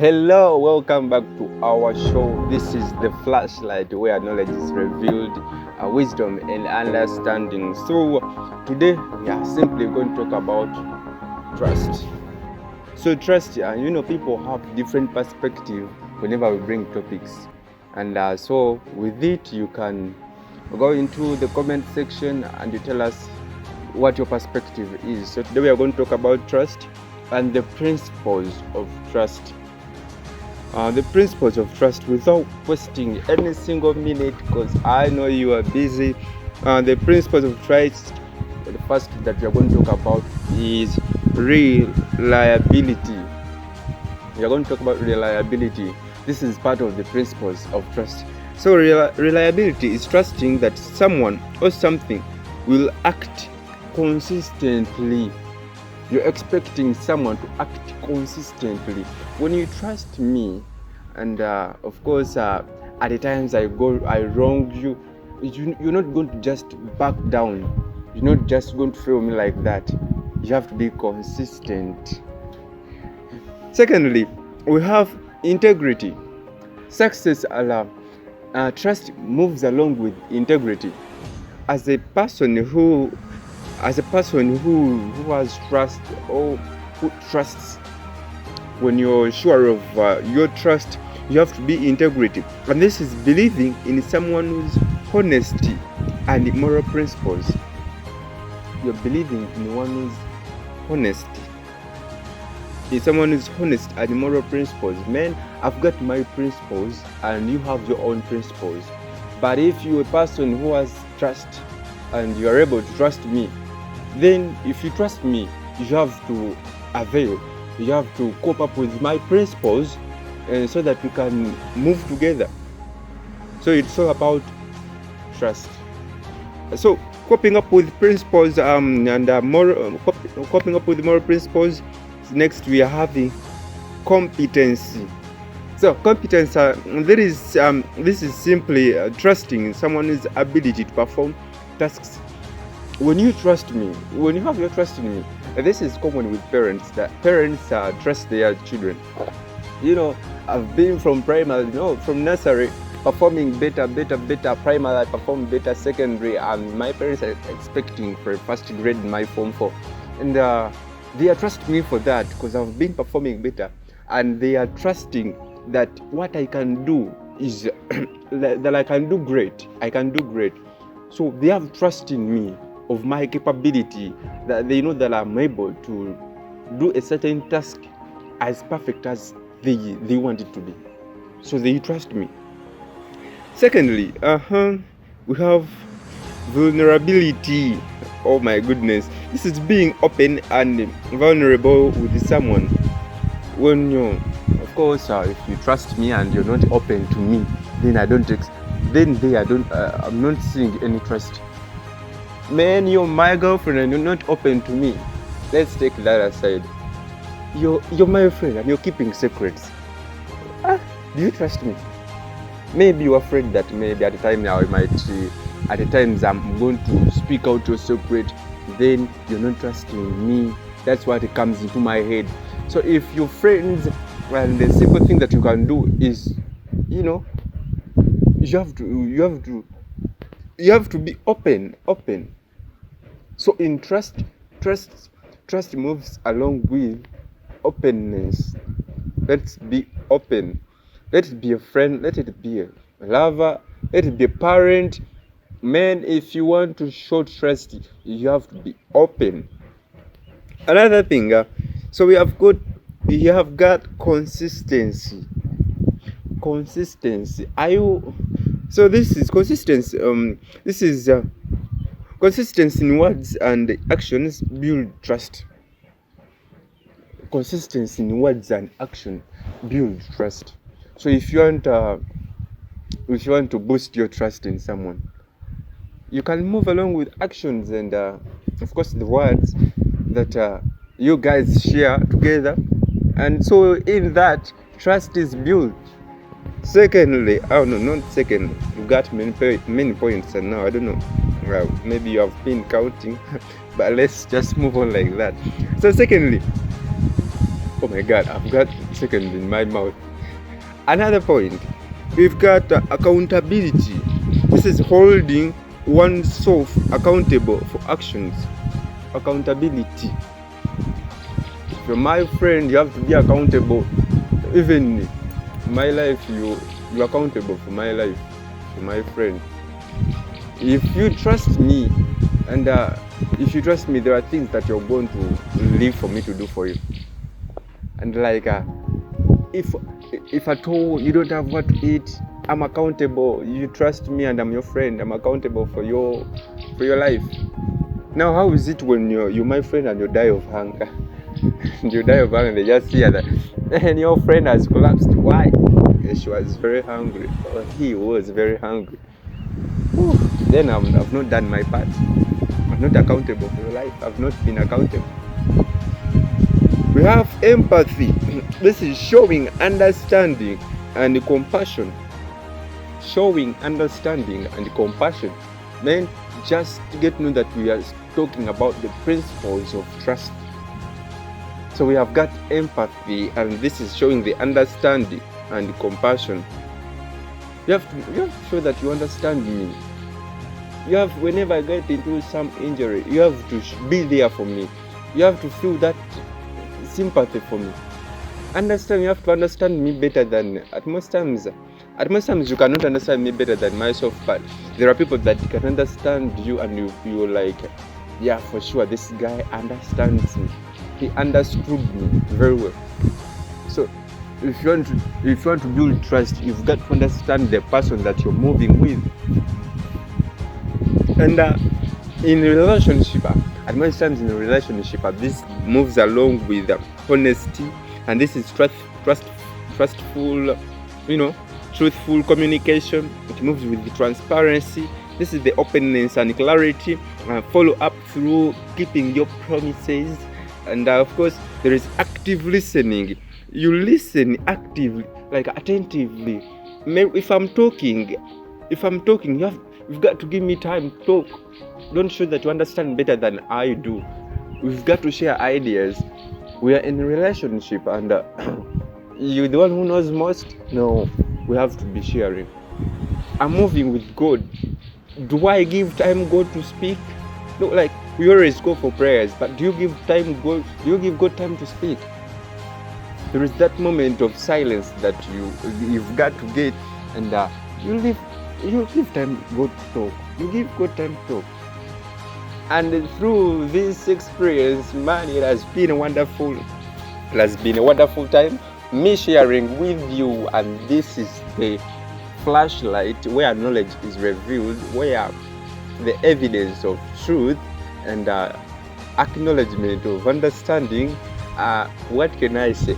Hello, welcome back to our show. This is the flashlight where knowledge is revealed, wisdom and understanding. So today we are simply going to talk about trust. So trust, people have different perspective whenever we bring topics, and so with it you can go into the comment section and you tell us what your perspective is. So today we are going to talk about trust and the principles of trust. The principles of trust, without wasting any single minute, because I know you are busy. The principles of trust, the first that we are going to talk about is reliability. We are going to talk about reliability. This is part of the principles of trust. So reliability is trusting that someone or something will act consistently. You're expecting someone to act consistently. When you trust me, and of course, at the times I wronged you, you're not going to just back down. You're not just going to fail me like that. You have to be consistent. Secondly, we have integrity. Success trust moves along with integrity. As a person who has trust, or who trusts, when you're sure of your trust, you have to be integrity. And this is believing in someone's honesty and moral principles. You're believing in one who's honesty. In someone who's honest and moral principles. Man, I've got my principles and you have your own principles. But if you're a person who has trust and you are able to trust me, then if you trust me, you have to avail. You have to cope up with my principles, so that we can move together. So it's all about trust. So coping up with principles coping up with moral principles. Next we are having competency. So competence, this is simply trusting in someone's ability to perform tasks. When you trust me, when you have your trust in me, this is common with parents, that parents trust their children. I've been from primary, from nursery, performing better, primary, I perform better, secondary, and my parents are expecting for a first grade in my form 4. And they are trusting me for that because I've been performing better, and they are trusting that what I can do is that I can do great. So they have trust in me of my capability, that they know that I'm able to do a certain task as perfect as they want it to be. So they trust me. Secondly, we have vulnerability. Oh my goodness. This is being open and vulnerable with someone. When of course, if you trust me and you're not open to me, then I'm not seeing any trust. Man, you're my girlfriend and you're not open to me. Let's take that aside. You're my friend and you're keeping secrets. Do you trust me? Maybe you're afraid that maybe at the time now at the times I'm going to speak out your secret, then you're not trusting me. That's what it comes into my head. So if you're friends, and the simple thing that you can do is, you have to be open. So in trust moves along with openness. Let's be open. Let it be a friend, let it be a lover, let it be a parent. Man, if you want to show trust, you have to be open. Another thing, so we have got consistency. Are you? So this is consistency. This is consistency in words and actions build trust. Consistency in words and action build trust. So if you want to boost your trust in someone, you can move along with actions and of course the words that you guys share together, and so in that trust is built. Secondly, you got many points, and now I don't know, maybe you have been counting but let's just move on like that. So secondly, Oh my God, I've got seconds in my mouth. Another point, we've got accountability. This is holding oneself accountable for actions. Accountability. If you're my friend, you have to be accountable. Even my life, you're accountable for my life, for my friend. If you trust me, and if you trust me, there are things that you're going to leave for me to do for you. And like, if at all you don't have what to eat, I'm accountable. You trust me, and I'm your friend. I'm accountable for your life. Now, how is it when you're my friend and you die of hunger? You die of hunger, they just hear that, and your friend has collapsed. Why? She was very hungry, or he was very hungry. Whew. Then I've not done my part. I'm not accountable for your life. I've not been accountable. We have empathy. This is showing understanding and compassion. Showing understanding and compassion. Then just get to know that we are talking about the principles of trust. So we have got empathy, and this is showing the understanding and compassion. You have to show that you understand me. You have, whenever I get into some injury, you have to be there for me. You have to feel that sympathy for me. Understand, you have to understand me better than, at most times you cannot understand me better than myself, but there are people that can understand you, and you're like, yeah, for sure, this guy understands me. He understood me very well. So if you want to build trust, you've got to understand the person that you're moving with. And in relationship, at most times in a relationship, this moves along with honesty, and this is trustful, truthful communication. It moves with the transparency. This is the openness and clarity. Follow up through keeping your promises. And of course, there is active listening. You listen actively, like attentively. If I'm talking, you've got to give me time to talk. Don't show that you understand better than I do. We've got to share ideas. We are in a relationship, and you're the one who knows most. No, we have to be sharing. I'm moving with God. Do I give time God to speak? No, like we always go for prayers, but do you give God time to speak? There is that moment of silence that you've got to get, and you give time God to talk. You give God time to talk. And through this experience, man, it has been wonderful. It has been a wonderful time, me sharing with you, and this is the flashlight where knowledge is revealed, where the evidence of truth and acknowledgement of understanding. What can I say?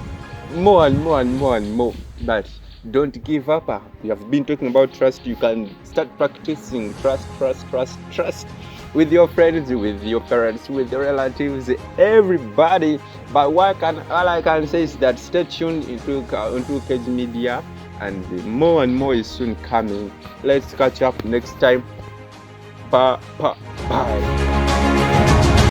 More and more and more and more. But don't give up. We have been talking about trust. You can start practicing trust with your friends, with your parents, with your relatives, everybody. But all I can say is that stay tuned into Cage Media, and more is soon coming. Let's catch up next time. Bye.